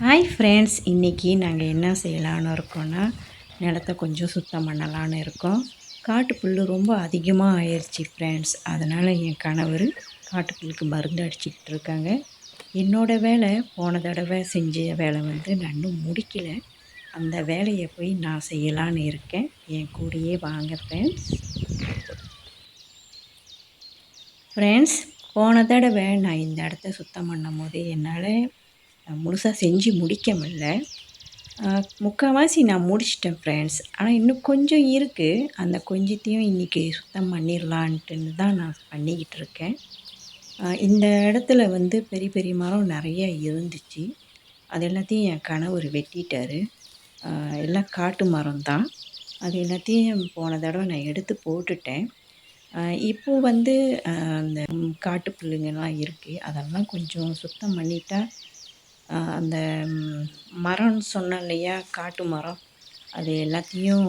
Hi friends, இன்றைக்கி நாங்கள் என்ன செய்யலான்னு இருக்கோன்னா, நிலத்த கொஞ்சம் சுத்தம் பண்ணலான்னு இருக்கோம். காட்டுப்புல் ரொம்ப அதிகமாக ஆயிடுச்சு ஃப்ரெண்ட்ஸ். அதனால் என் கணவர் காட்டுப்புல்லுக்கு மருந்து அடிச்சுக்கிட்டு இருக்காங்க. என்னோடய வேலை போன தடவை செஞ்ச வேலை வந்து நான் இன்னும் முடிக்கல. அந்த வேலையை போய் நான் செய்யலான்னு இருக்கேன். என் கூடயே வாங்க ஃப்ரெண்ட்ஸ். ஃப்ரெண்ட்ஸ், போன தடவை நான் இந்த இடத்த சுத்தம் பண்ணும்போது என்னால் முழுசாக செஞ்சு முடிக்க முடியல. முக்கால்வாசி நான் முடிச்சிட்டேன் ஃப்ரெண்ட்ஸ். ஆனால் இன்னும் கொஞ்சம் இருக்குது. அந்த கொஞ்சத்தையும் இன்றைக்கி சுத்தம் பண்ணிடலான்ட்டுன்னு தான் நான் பண்ணிக்கிட்டு இருக்கேன். இந்த இடத்துல வந்து பெரிய பெரிய மரம் நிறைய இருந்துச்சு. அது எல்லாத்தையும் என் கணவர் வெட்டிட்டார். எல்லாம் காட்டு மரம் தான். அது எல்லாத்தையும் போன தடவை நான் எடுத்து போட்டுட்டேன். இப்போது வந்து அந்த காட்டு புல்லுங்கெல்லாம் இருக்குது. அதெல்லாம் கொஞ்சம் சுத்தம் பண்ணிட்டா அந்த மரம்னு சொன்னேன் இல்லையா, காட்டு மரம், அது எல்லாத்தையும்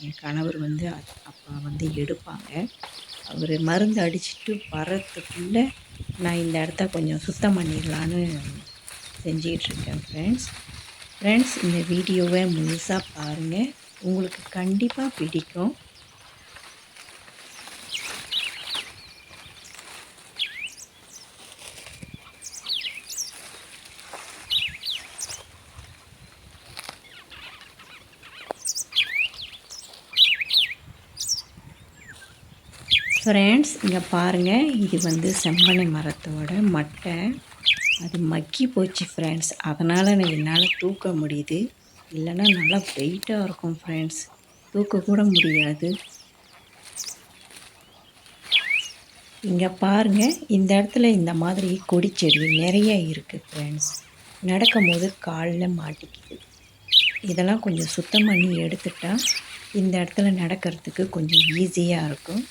என் கணவர் வந்து அப்போ வந்து எடுப்பாங்க. அவர் மருந்து அடிச்சுட்டு வரத்துக்குள்ளே நான் இந்த இடத்த கொஞ்சம் சுத்தம் பண்ணிடலான்னு செஞ்சிகிட்ருக்கேன் ஃப்ரெண்ட்ஸ். ஃப்ரெண்ட்ஸ், இந்த வீடியோவை முழுசாக பாருங்கள். உங்களுக்கு கண்டிப்பாக பிடிக்கும். ஃப்ரெண்ட்ஸ், இங்கே பாருங்கள், இது வந்து செம்பனை மரத்தோட மட்டை. அது மக்கி போச்சு ஃப்ரெண்ட்ஸ். அதனால் என்னால் தூக்க முடியுது. இல்லைன்னா நல்லா வெயிட்டாக இருக்கும் ஃப்ரெண்ட்ஸ், தூக்கக்கூட முடியாது. இங்கே பாருங்கள், இந்த இடத்துல இந்த மாதிரி கொடி செடி நிறைய இருக்குது ஃப்ரெண்ட்ஸ். நடக்கும்போது காலில் மாட்டிக்குது. இதெல்லாம் கொஞ்சம் சுத்தம் பண்ணி எடுத்துட்டால் இந்த இடத்துல நடக்கிறதுக்கு கொஞ்சம் ஈஸியாக இருக்கும்.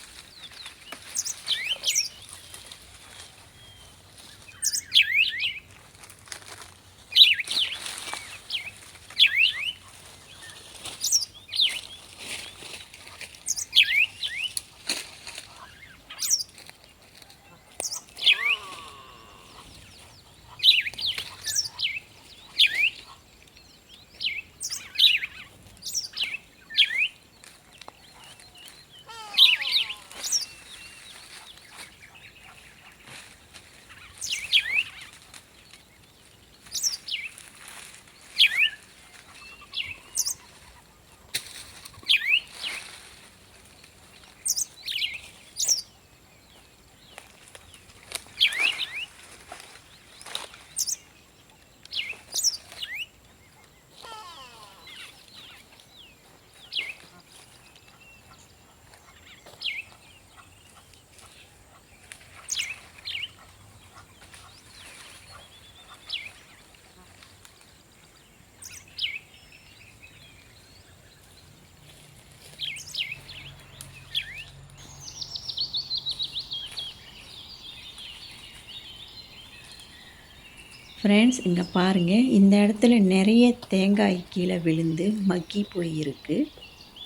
ஃப்ரெண்ட்ஸ், இங்கே பாருங்கள், இந்த இடத்துல நிறைய தேங்காய் கீழே விழுந்து மக்கி போயிருக்கு.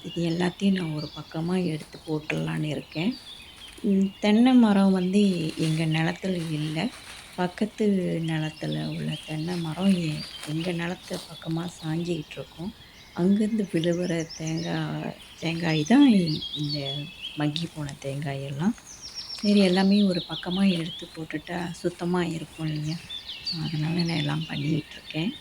இது எல்லாத்தையும் நான் ஒரு பக்கமாக எடுத்து போட்டுடலான்னு இருக்கேன். தென்னை மரம் வந்து எங்கள் நிலத்துல இல்லை. பக்கத்து நிலத்துல உள்ள தென்னை மரம் எங்கள் நிலத்து பக்கமாக சாஞ்சிக்கிட்டு இருக்கும். அங்கேருந்து விழுகிற தேங்காய் தான் இந்த மக்கி போன தேங்காயெல்லாம். சரி, எல்லாமே ஒரு பக்கமாக எடுத்து போட்டுட்டா சுத்தமாக இருக்கும் இல்லையா? அதனால் நான் எல்லாம் பண்ணிக்கிட்டுருக்கேன்.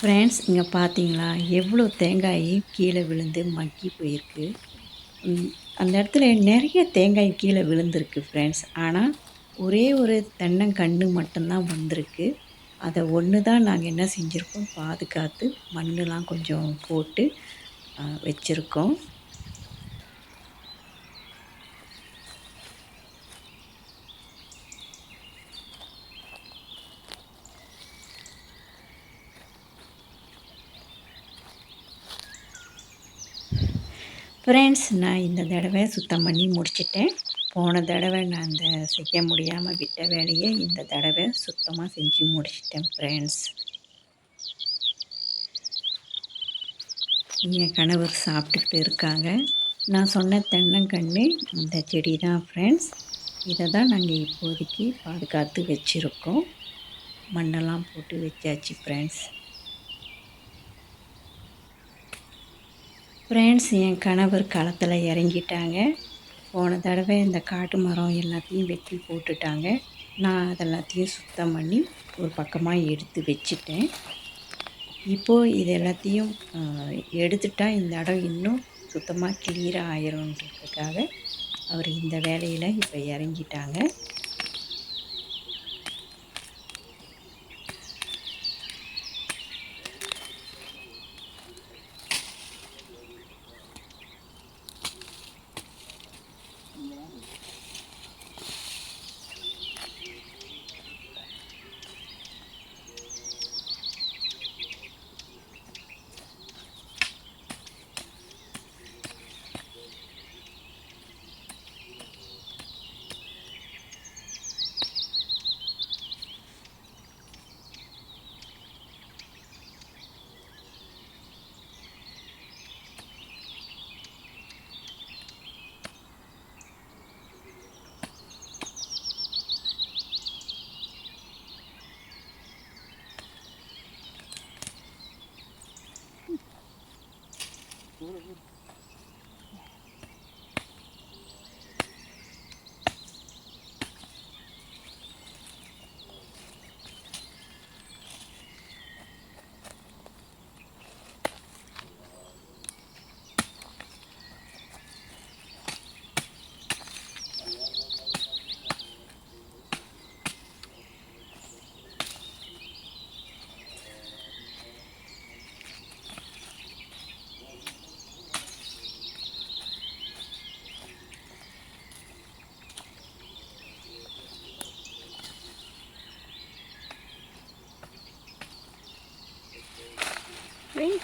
ஃப்ரெண்ட்ஸ் இங்கே பார்த்தீங்களா எவ்வளோ தேங்காய் கீழே விழுந்து மக்கி போயிருக்கு. அந்த இடத்துல நிறைய தேங்காய் கீழே விழுந்திருக்கு ஃப்ரெண்ட்ஸ். ஆனால் ஒரே ஒரு தென்னங்கன்று மட்டும்தான் வந்திருக்கு. அதை ஒன்று தான் நாங்கள் என்ன செஞ்சுருக்கோம், பாதுகாத்து மண்ணெலாம் கொஞ்சம் போட்டு வச்சுருக்கோம். ஃப்ரெண்ட்ஸ் நான் இந்த தடவை சுத்தம் பண்ணி முடிச்சிட்டேன். போன தடவை நான் அந்த செய்ய முடியாமல் விட்ட வேலையை இந்த தடவை சுத்தமாக செஞ்சு முடிச்சிட்டேன் ஃப்ரெண்ட்ஸ். என் கணவர் சாப்பிட்டுக்கிட்டு இருக்காங்க. நான் சொன்ன தென்னங்கன்று இந்த செடி தான் ஃப்ரெண்ட்ஸ். இதை தான் நாங்கள் இப்போதைக்கு பாதுகாத்து வச்சுருக்கோம். மண்ணெல்லாம் போட்டு வச்சாச்சு ஃப்ரெண்ட்ஸ். ஃப்ரெண்ட்ஸ் என் கணவர் களத்தில் இறங்கிட்டாங்க. போன தடவை இந்த காட்டு மரம் எல்லாத்தையும் வெட்டி போட்டுட்டாங்க. நான் அதெல்லாத்தையும் சுத்தம் பண்ணி ஒரு பக்கமாக எடுத்து வச்சுட்டேன். இப்போது இது எல்லாத்தையும் எடுத்துட்டால் இந்த இடம் இன்னும் சுத்தமாக கிளியராக ஆயிரும்ன்றதுக்காக அவர் இந்த வேலையில் இப்போ இறங்கிட்டாங்க.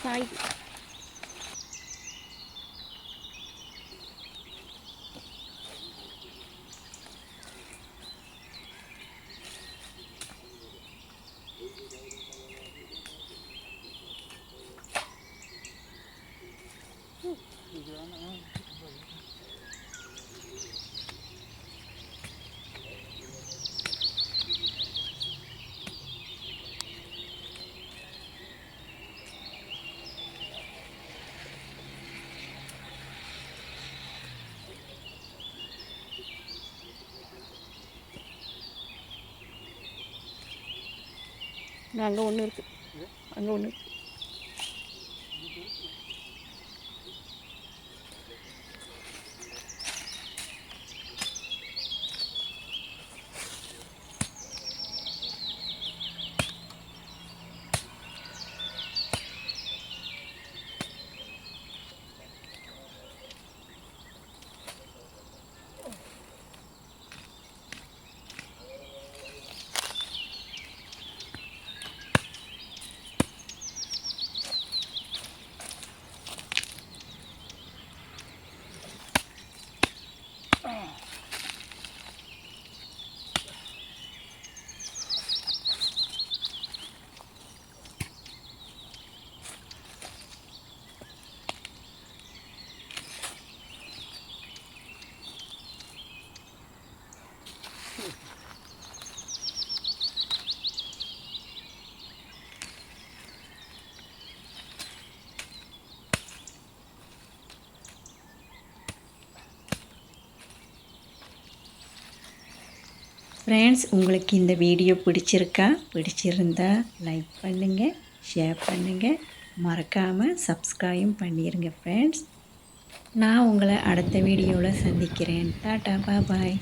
காய் அங்கே ஒன்று இருக்குது, அங்கே ஒன்று இருக்குது. ஃப்ரெண்ட்ஸ் உங்களுக்கு இந்த வீடியோ பிடிச்சிருக்கா? பிடிச்சிருந்தா லைக் பண்ணுங்கள், ஷேர் பண்ணுங்கள். மறக்காமல் சப்ஸ்கிரைப் பண்ணிடுங்க ஃப்ரெண்ட்ஸ். நான் உங்களை அடுத்த வீடியோவில் சந்திக்கிறேன். டாட்டா பாய்.